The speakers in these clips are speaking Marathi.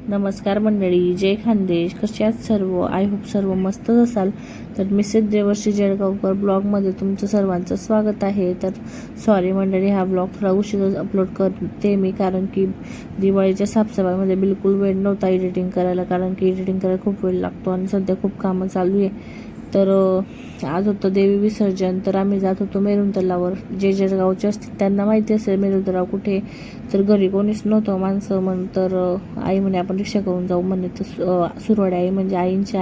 नमस्कार मंडळी, जय खानदेश. कसे आहात सर्व? आय होप सर्व मस्तच असाल. तर मिसेस देवर्षी जळगावकर ब्लॉगमध्ये तुमचं सर्वांचं स्वागत आहे. तर सॉरी मंडळी, हा ब्लॉग थोडा उशीर अपलोड करते मी, कारण की दिवाळीच्या साफसफाईमध्ये बिलकुल वेळ नव्हता एडिटिंग करायला, कारण की एडिटिंग करायला खूप वेळ लागतो आणि सध्या खूप कामं चालू आहे. तर आज होतं देवी विसर्जन. तर आम्ही जात होतो मेरून तलावावर. जे जळगावचे असतील त्यांना माहिती असेल मेरून तलाव कुठे. तर घरी कोणीच नव्हतं माणसं तर आई म्हणे आपण रिक्षा करून जाऊ म्हणे. तर सुरवाडी आई म्हणजे आईंची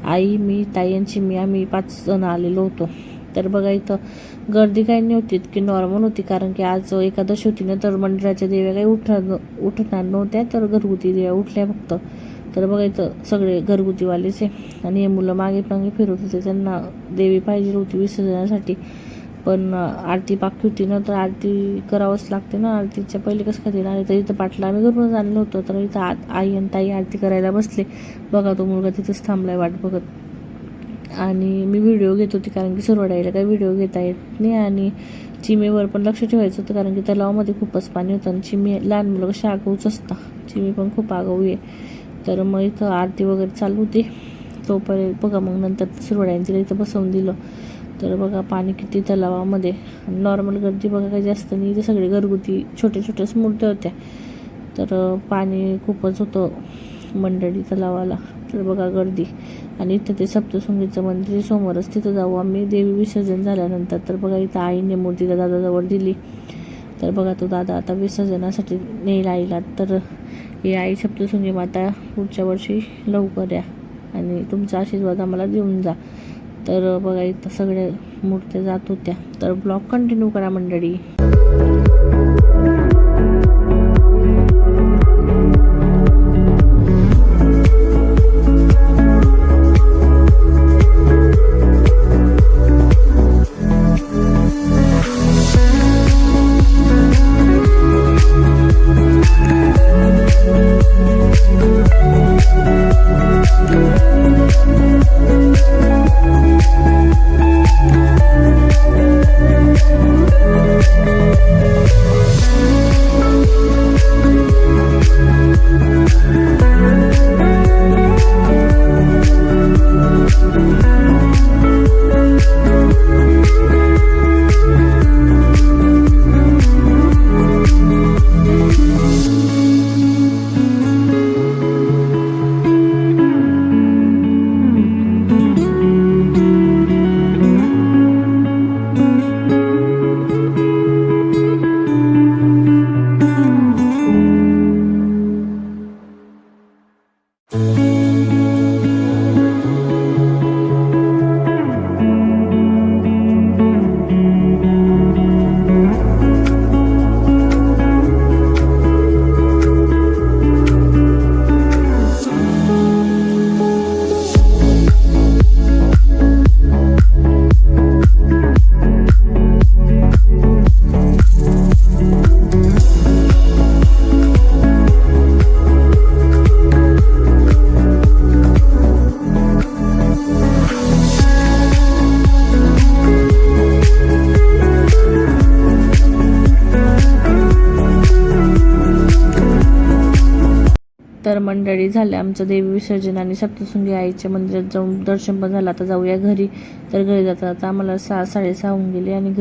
आई मी ताईंची मी आम्ही 5 जण आलेलो होतो. तर बघा इथं गर्दी काही नव्हती, इतकी नॉर्मल होती, कारण की आज एकादशी होती ना. तर मंदिराच्या देव्या काही उठणार नव्हत्या, तर घरगुती देव्या उठल्या फक्त. तर बघा इथं सगळे घरगुतीवालेच आहे आणि हे मुलं मागे फिरत होते. त्यांना देवी पाहिजे होती विसर्जनासाठी, पण आरती बाकी होती ना. तर आरती करावंच लागते ना, आरतीच्या पहिले कसं काय देणार. तर इथं पाटला आम्ही घरूनच आणलं होतं. तर इथं आई आणि ताई आरती करायला बसले. बघा तो मुलगा तिथंच थांबलाय वाट बघत. आणि मी व्हिडिओ घेत होती, कारण की सुरवाडायला काही व्हिडिओ घेता येत नाही. आणि चिमेवर पण लक्ष ठेवायचं होतं, कारण की तलावामध्ये खूपच पाणी होतं आणि चिमी लहान मुलं कशी आगाऊच असतात. चिमी पण खूप आगाऊ आहे. तर मग इथं आरती वगैरे चालू होती तोपर्यंत बघा. मग नंतर सुरवाड्याने तिला इथं बसवून दिलं. तर बघा पाणी किती तलावामध्ये. नॉर्मल गर्दी बघा काही जास्त नाही, इथे सगळे घरगुती छोट्याच मूर्त्या होत्या. तर पाणी खूपच होतं मंडळी तलावाला. तर बघा गर्दी. आणि इथं ते सप्तशृंगीचं मंदिर समोरच, तिथं जाऊ आम्ही देवी विसर्जन झाल्यानंतर. तर बघा इथं आईने मूर्तीला दादाजवळ दिली. तर बघा तो दादा आता विसर्जनासाठी नेला आईला. तर ही आई सप्तशृंगी माता पुढच्या वर्षी लवकर या आणि तुमचा आशीर्वाद आम्हाला देऊन जा. तर बघा इथं सगळ्या मूर्त्या जात होत्या. तर ब्लॉग कंटिन्यू करा मंडळी. तर मंडळी झाले आमचं देवी विसर्जन आणि सप्तशृंगी आईच्या मंदिरात जाऊन दर्शन पण झालं. आता जाऊया घरी. तर घरी जातात आम्हाला 6-6:30 होऊन गेले आणि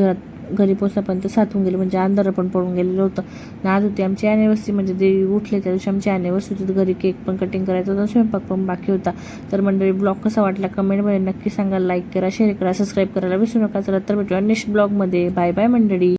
घरी पोचल्यापर्यंत 7 होऊन गेले, म्हणजे अंधारं पण पडून गेलेलं होतं. आणि आज होती आमची ॲनिव्हर्सरी, म्हणजे देवी उठले त्या दिवशी आमची ॲनिव्हर्सरी होती. घरी केक पण कटिंग करायचा होता, स्वयंपाक पण बाकी होता. तर मंडळी ब्लॉग कसा वाटला कमेंटमध्ये नक्की सांगा. लाईक करा, शेअर करा, सबस्क्राईब करायला विसरू नका. चला तर भेटूया नेक्स्ट ब्लॉगमध्ये. बाय बाय मंडळी.